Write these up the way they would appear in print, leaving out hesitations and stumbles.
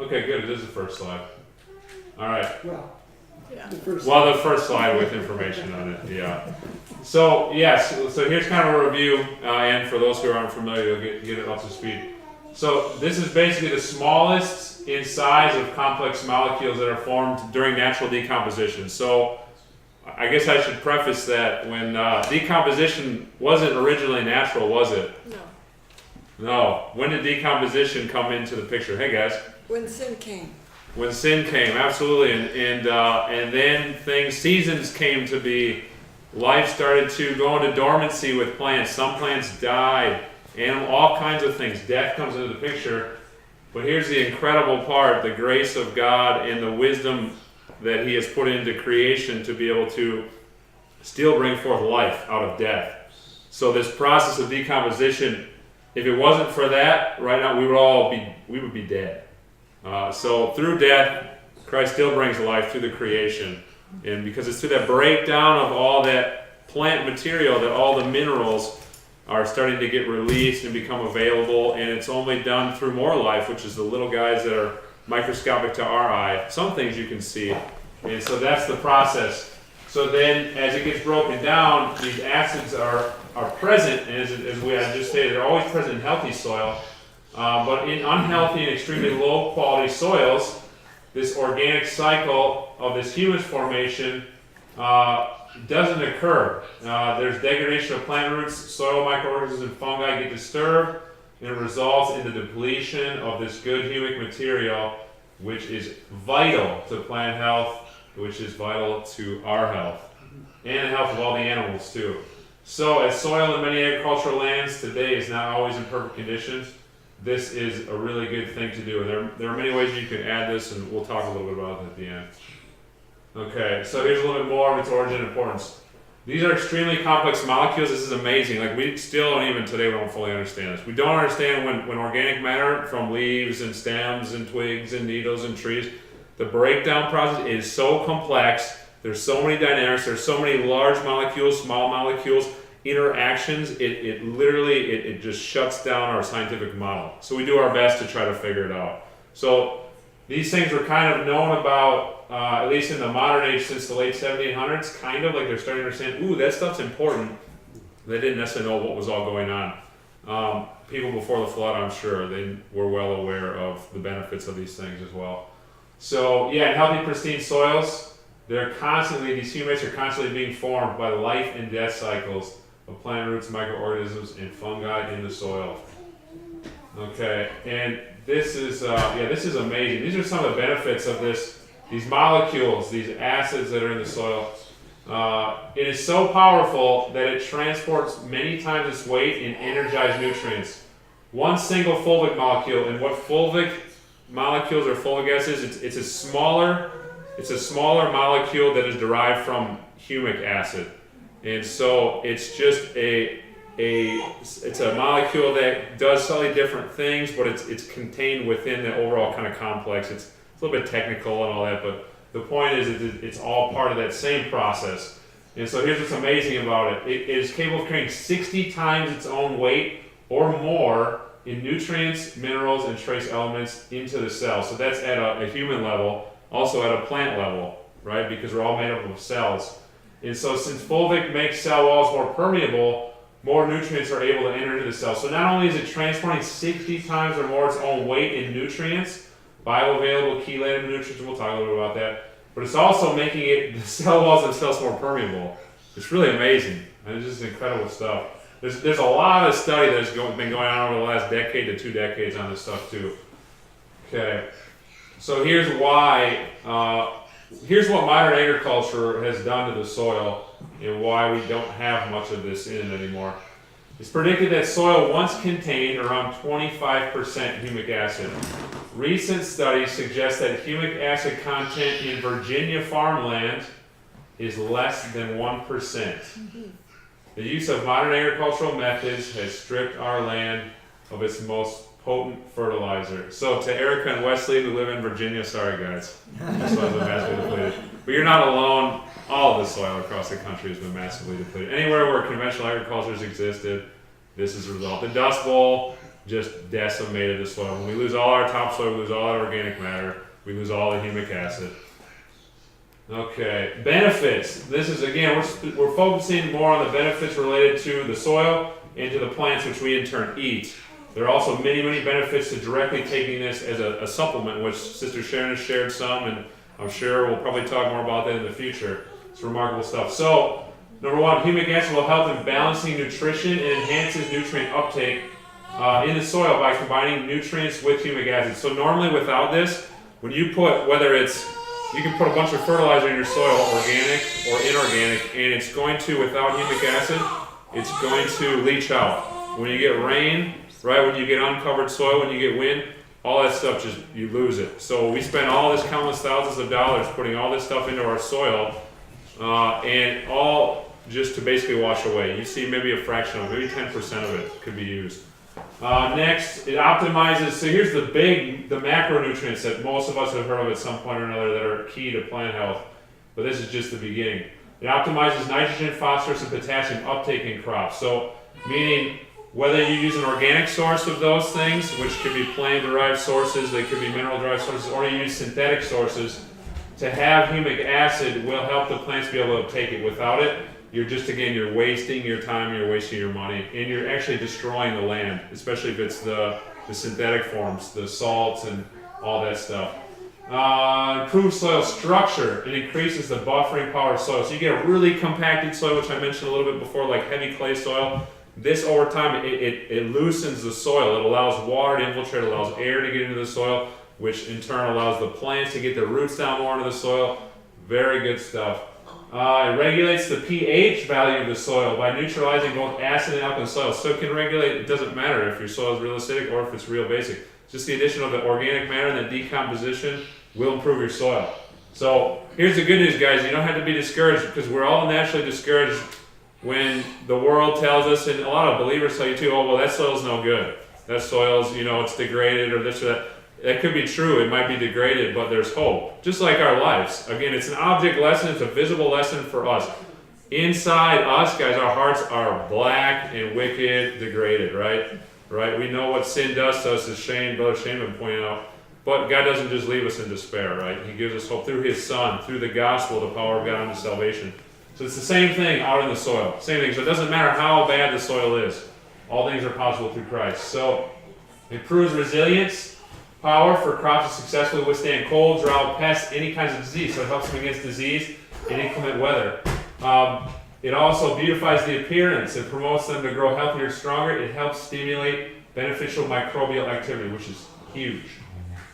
Okay, good. It is the first slide. All right. Well, Yeah. the first. Well, the first slide with information on it. Yeah. So yes. So here's kind of a review, and for those who aren't familiar, you'll get it up to speed. So this is basically the smallest in size of complex molecules that are formed during natural decomposition. So I guess I should preface that when decomposition wasn't originally natural, was it? No. No. When did decomposition come into the picture? Hey guys. When sin came. When sin came, absolutely, and then seasons came to be. Life started to go into dormancy with plants. Some plants died, all kinds of things. Death comes into the picture. But here's the incredible part: the grace of God and the wisdom that He has put into creation to be able to still bring forth life out of death. So this process of decomposition, if it wasn't for that, right now we would be dead. So through death, Christ still brings life through the creation. And because it's through that breakdown of all that plant material that all the minerals are starting to get released and become available, and it's only done through more life, which is the little guys that are microscopic to our eye. Some things you can see. And so that's the process. So then as it gets broken down, these acids are present, and as we had just stated, they're always present in healthy soil. But in unhealthy and extremely low quality soils, this organic cycle of this humus formation doesn't occur. There's degradation of plant roots, soil microorganisms and fungi get disturbed, and it results in the depletion of this good humic material, which is vital to plant health, which is vital to our health, and the health of all the animals too. So as soil in many agricultural lands today is not always in perfect conditions, this is a really good thing to do. And there are many ways you can add this, and we'll talk a little bit about it at the end. Okay, so here's a little bit more of its origin and importance. These are extremely complex molecules. This is amazing. Like, we still don't even today, we don't fully understand this. We don't understand when organic matter from leaves and stems and twigs and needles and trees, the breakdown process is so complex. There's so many dynamics. There's so many large molecules, small molecules, interactions. It literally just shuts down our scientific model. So we do our best to try to figure it out. So these things were kind of known about, at least in the modern age, since the late 1700s, kind of like they're starting to understand, ooh, that stuff's important. They didn't necessarily know what was all going on. People before the flood, I'm sure, they were well aware of the benefits of these things as well. So yeah, in healthy, pristine soils, these humates are constantly being formed by the life and death cycles of plant roots, microorganisms, and fungi in the soil. Okay, and this is amazing. These are some of the benefits of these molecules, these acids that are in the soil. It is so powerful that it transports many times its weight in energized nutrients. One single fulvic molecule, and what fulvic molecules or fulvic acid is, it's a smaller molecule that is derived from humic acid. And so it's just it's a molecule that does slightly different things, but it's contained within the overall kind of complex. It's a little bit technical and all that, but the point is it's all part of that same process. And so here's what's amazing about it. It is capable of carrying 60 times its own weight or more in nutrients, minerals, and trace elements into the cell. So that's at a human level, also at a plant level, right? Because we're all made up of cells. And so since fulvic makes cell walls more permeable, more nutrients are able to enter into the cell. So not only is it transporting 60 times or more its own weight in nutrients, bioavailable chelated nutrients, we'll talk a little bit about that, but it's also making the cell walls themselves more permeable. It's really amazing. And it's just incredible stuff. There's a lot of study that's been going on over the last decade to 2 decades on this stuff too. Okay, so here's what modern agriculture has done to the soil and why we don't have much of this in it anymore. It's predicted that soil once contained around 25% humic acid. Recent studies suggest that humic acid content in Virginia farmland is less than 1%. The use of modern agricultural methods has stripped our land of its most potent fertilizer. So to Erica and Wesley who live in Virginia, sorry guys, this soil's been massively depleted. But you're not alone. All of the soil across the country has been massively depleted. Anywhere where conventional agriculture has existed, this is the result. The Dust Bowl, just decimated the soil. When we lose all our topsoil, we lose all our organic matter, we lose all the humic acid. Okay, benefits. This is, again, we're focusing more on the benefits related to the soil and to the plants, which we in turn eat. There are also many, many benefits to directly taking this as a supplement, which Sister Sharon has shared some, and I'm sure we'll probably talk more about that in the future. It's remarkable stuff. So, number one, humic acid will help in balancing nutrition and enhances nutrient uptake in the soil by combining nutrients with humic acid. So normally without this, when you put, whether it's, you can put a bunch of fertilizer in your soil, organic or inorganic, and it's going to, without humic acid, it's going to leach out. When you get rain, right, when you get uncovered soil, when you get wind, all that stuff, just, you lose it. So we spend all this countless thousands of dollars putting all this stuff into our soil, and all just to basically wash away. You see maybe a fraction of it, maybe 10% of it could be used. Next, it optimizes, so here's the macronutrients that most of us have heard of at some point or another that are key to plant health, but this is just the beginning. It optimizes nitrogen, phosphorus, and potassium uptake in crops. So, meaning whether you use an organic source of those things, which could be plant-derived sources, they could be mineral-derived sources, or you use synthetic sources, to have humic acid will help the plants be able to take it. Without it, you're just, again, you're wasting your time, you're wasting your money, and you're actually destroying the land, especially if it's the synthetic forms, the salts and all that stuff. Improves soil structure. It increases the buffering power of soil. So you get a really compacted soil, which I mentioned a little bit before, like heavy clay soil. This, over time, it loosens the soil. It allows water to infiltrate, it allows air to get into the soil, which in turn allows the plants to get their roots down more into the soil. Very good stuff. It regulates the pH value of the soil by neutralizing both acid and alkaline soil. So it can regulate, it doesn't matter if your soil is real acidic or if it's real basic. Just the addition of the organic matter and the decomposition will improve your soil. So here's the good news, guys. You don't have to be discouraged, because we're all naturally discouraged when the world tells us, and a lot of believers tell you too, oh, well, that soil's no good. That soil's, it's degraded or this or that. That could be true, it might be degraded, but there's hope. Just like our lives. Again, it's an object lesson, it's a visible lesson for us. Inside us, guys, our hearts are black and wicked, degraded, right? Right? We know what sin does to us, as Brother Shane has been pointing out. But God doesn't just leave us in despair, right? He gives us hope through His Son, through the gospel, the power of God unto salvation. So it's the same thing out in the soil. Same thing. So it doesn't matter how bad the soil is. All things are possible through Christ. So it improves resilience, power for crops to successfully withstand cold, drought, pests, any kinds of disease. So it helps them against disease and inclement weather. It also beautifies the appearance. It promotes them to grow healthier, stronger. It helps stimulate beneficial microbial activity, which is huge.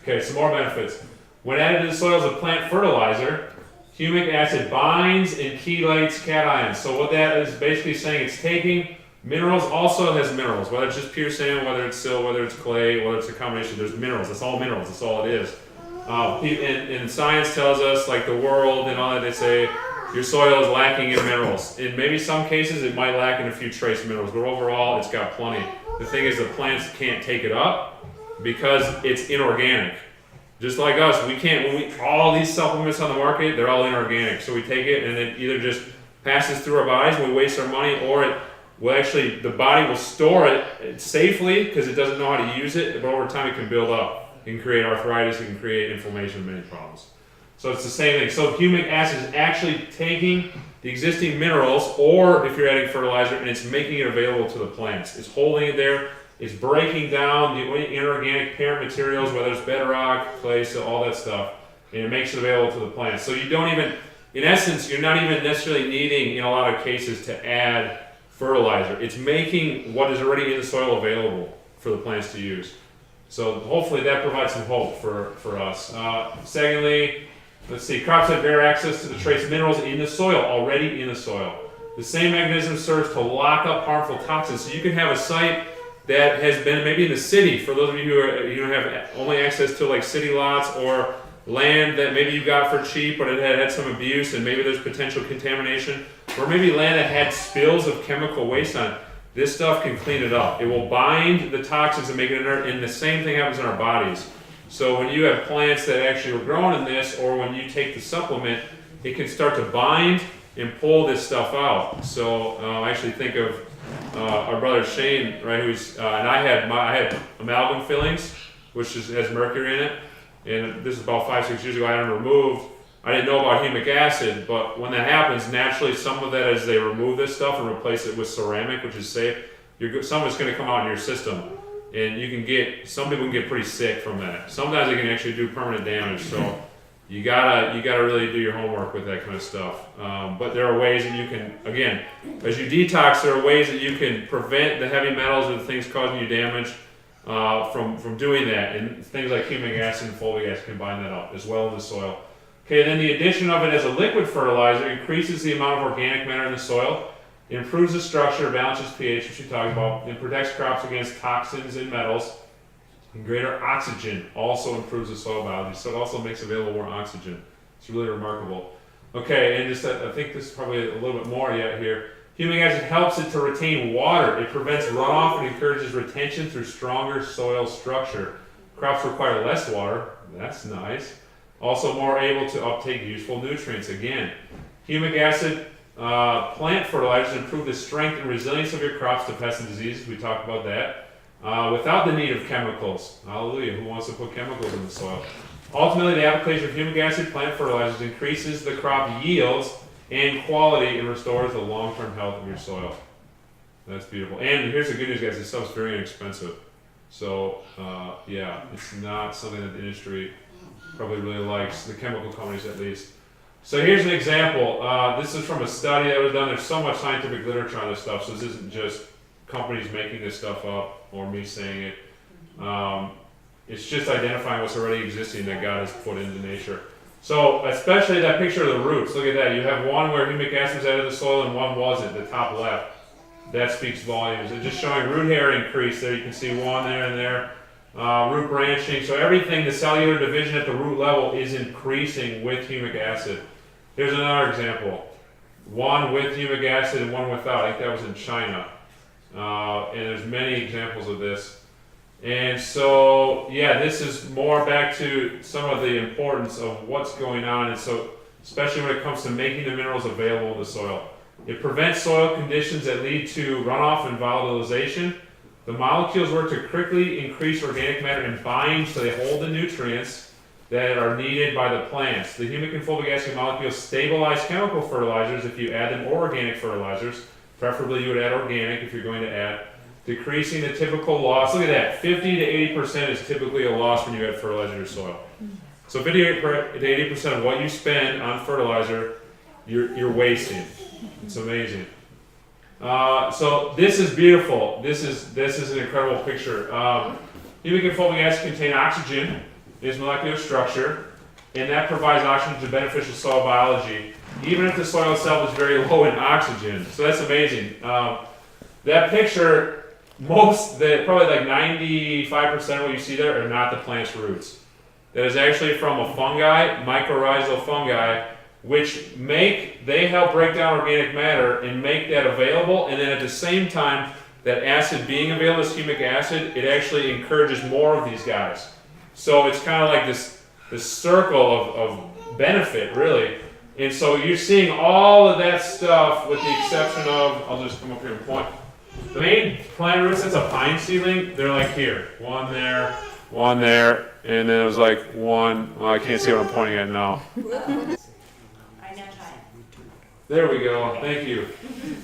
Okay, some more benefits. When added to the soil as a plant fertilizer, humic acid binds and chelates cations. So what that is basically saying, it's taking minerals. Also has minerals, whether it's just pure sand, whether it's silt, whether it's clay, whether it's a combination. There's minerals. It's all minerals. That's all it is. And science tells us, like the world and all that, they say your soil is lacking in minerals. In maybe some cases, it might lack in a few trace minerals, but overall, it's got plenty. The thing is, the plants can't take it up because it's inorganic. Just like us, we can't, all these supplements on the market, they're all inorganic. So we take it and it either just passes through our bodies and we waste our money, or it will actually, the body will store it safely because it doesn't know how to use it, but over time it can build up. It can create arthritis, it can create inflammation, many problems. So it's the same thing. So humic acid is actually taking the existing minerals, or if you're adding fertilizer, and it's making it available to the plants. It's holding it there. It's breaking down the inorganic parent materials, whether it's bedrock, clay, so all that stuff, and it makes it available to the plants. So you don't even, in essence, you're not even necessarily needing, in a lot of cases, to add fertilizer. It's making what is already in the soil available for the plants to use. So hopefully that provides some hope for us. Secondly, let's see, crops have better access to the trace minerals in the soil, already in the soil. The same mechanism serves to lock up harmful toxins. So you can have a site that has been maybe in the city, for those of you who have only access to like city lots or land that maybe you got for cheap, but it had some abuse and maybe there's potential contamination, or maybe land that had spills of chemical waste on it. This stuff can clean it up. It will bind the toxins and make it inert, and the same thing happens in our bodies. So when you have plants that actually were grown in this, or when you take the supplement, it can start to bind and pull this stuff out. So I actually think of our brother Shane, right, and I had amalgam fillings, which has mercury in it, and this is about 5-6 years ago. I had them removed. I didn't know about humic acid, but when that happens, naturally some of that, as they remove this stuff and replace it with ceramic, which is safe, some of it's going to come out in your system, and some people can get pretty sick from that. Sometimes it can actually do permanent damage. So you gotta really do your homework with that kind of stuff. But there are ways that you can, again, as you detox, there are ways that you can prevent the heavy metals or the things causing you damage from doing that. And things like humic acid and fulvic acid combine that up as well in the soil. Okay, then the addition of it as a liquid fertilizer increases the amount of organic matter in the soil, improves the structure, balances pH, which we talked about, and protects crops against toxins and metals. And greater oxygen also improves the soil biology, so it also makes available more oxygen. It's really remarkable. Okay, and I think this is probably a little bit more yet here. Humic acid helps it to retain water. It prevents runoff and encourages retention through stronger soil structure. Crops require less water. That's nice. Also more able to uptake useful nutrients. Again, humic acid plant fertilizers improve the strength and resilience of your crops to pests and diseases. We talked about that. Without the need of chemicals. Hallelujah. Who wants to put chemicals in the soil? Ultimately, the application of humic acid plant fertilizers increases the crop yields and quality and restores the long-term health of your soil. That's beautiful. And here's the good news, guys. This stuff's very inexpensive. So, yeah, it's not something that the industry probably really likes, the chemical companies at least. So here's an example. This is from a study that was done. There's so much scientific literature on this stuff, so this isn't just companies making this stuff up or me saying it. It's just identifying what's already existing that God has put into nature. So especially that picture of the roots. Look at that. You have one where humic acid was added to the soil and one wasn't, the top left. That speaks volumes. And just showing root hair increase there. You can see one there and there. Root branching. So everything, the cellular division at the root level is increasing with humic acid. Here's another example. One with humic acid and one without. I think that was in China. And there's many examples of this. And so, yeah, this is more back to some of the importance of what's going on. And so, especially when it comes to making the minerals available in the soil. It prevents soil conditions that lead to runoff and volatilization. The molecules work to quickly increase organic matter and bind so they hold the nutrients that are needed by the plants. The humic and fulvic acid molecules stabilize chemical fertilizers if you add them, or organic fertilizers. Preferably you would add organic if you're going to add. Decreasing the typical loss. Look at that. 50 to 80% is typically a loss when you add fertilizer to your soil. So 50 to 80% of what you spend on fertilizer, you're wasting. It's amazing. So this is beautiful. This is an incredible picture. Humic and fulvic acid contain oxygen in its molecular structure, and that provides oxygen to beneficial soil biology, even if the soil itself is very low in oxygen. So that's amazing. That picture, probably like 95% of what you see there are not the plant's roots. That is actually from a fungi, mycorrhizal fungi, which they help break down organic matter and make that available, and then at the same time, that acid being available as humic acid, it actually encourages more of these guys. So it's kind of like this circle of benefit, really. And so you're seeing all of that stuff with the exception of, I'll just come up here and point. The main plant roots, that's a pine seedling, they're like here. One there, and then it was like one, well, I can't see what I'm pointing at now. There we go, thank you.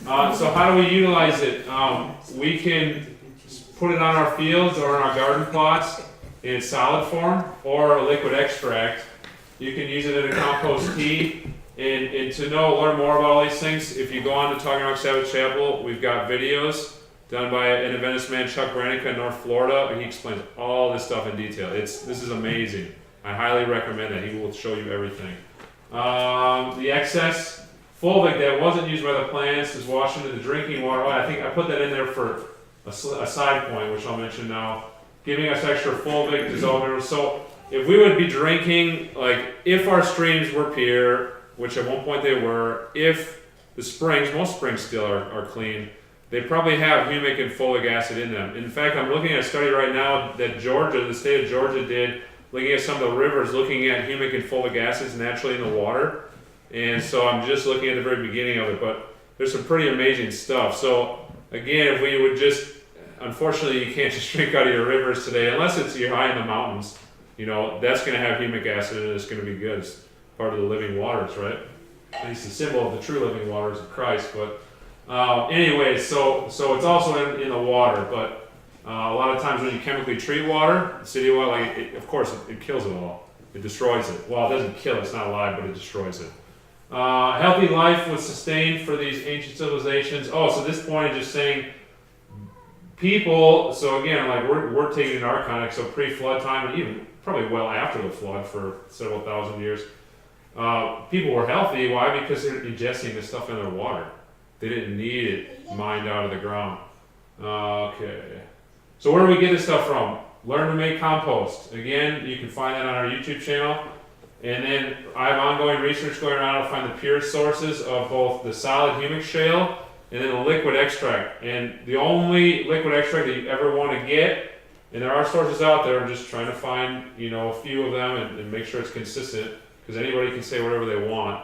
So how do we utilize it? We can put it on our fields or in our garden plots in solid form or a liquid extract. You can use it in a compost tea. And to learn more about all these things, if you go on to Talking Rock Sabbath Chapel, we've got videos done by an Adventist man, Chuck Brannica in North Florida, and he explains all this stuff in detail. This is amazing. I highly recommend that. He will show you everything. The excess fulvic that wasn't used by the plants is washed into the drinking water. Oh, I think I put that in there for a side point, which I'll mention now. Giving us extra fulvic dissolved minerals. So if we would be drinking, like if our streams were pure, which at one point they were, if the springs, most springs still are clean, they probably have humic and fulvic acid in them. In fact, I'm looking at a study right now that the state of Georgia did, looking at some of the rivers, looking at humic and fulvic acids naturally in the water. And so I'm just looking at the very beginning of it, but there's some pretty amazing stuff. So again, if we would just, unfortunately, you can't just drink out of your rivers today unless you're high in the mountains. You know, that's going to have humic acid and it's going to be good. It's part of the living waters, right? At least the symbol of the true living waters of Christ. But anyway, so it's also in the water. But a lot of times when you chemically treat water, city water, like of course it kills it all. It destroys it. Well, it doesn't kill it, it's not alive, but it destroys it. Healthy life was sustained for these ancient civilizations. Oh, so this point is just saying people, so again, like we're taking an archonic, so pre-flood time and even probably well after the flood for several thousand years, people were healthy. Why? Because they're ingesting this stuff in their water. They didn't need it mined out of the ground. Okay. So where do we get this stuff from? Learn to make compost. Again, you can find that on our YouTube channel. And then I have ongoing research going around to find the pure sources of both the solid humic shale and then the liquid extract. And the only liquid extract that you ever want to get, and there are sources out there, I'm just trying to find, you know, a few of them and make sure it's consistent, because anybody can say whatever they want,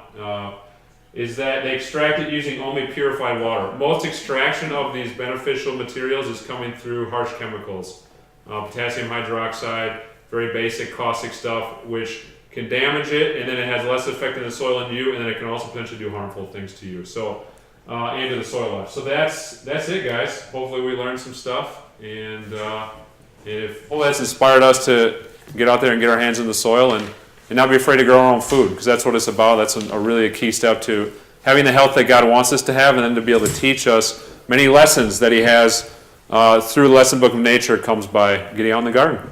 is that they extract it using only purified water. Most extraction of these beneficial materials is coming through harsh chemicals. Potassium hydroxide, very basic caustic stuff, which can damage it, and then it has less effect in the soil and you, and then it can also potentially do harmful things to you. So, and to the soil life. So that's it, guys. Hopefully we learned some stuff, and if that's inspired us to get out there and get our hands in the soil and not be afraid to grow our own food, because that's what it's about. That's really a key step to having the health that God wants us to have, and then to be able to teach us many lessons that He has through the lesson book of nature comes by getting out in the garden.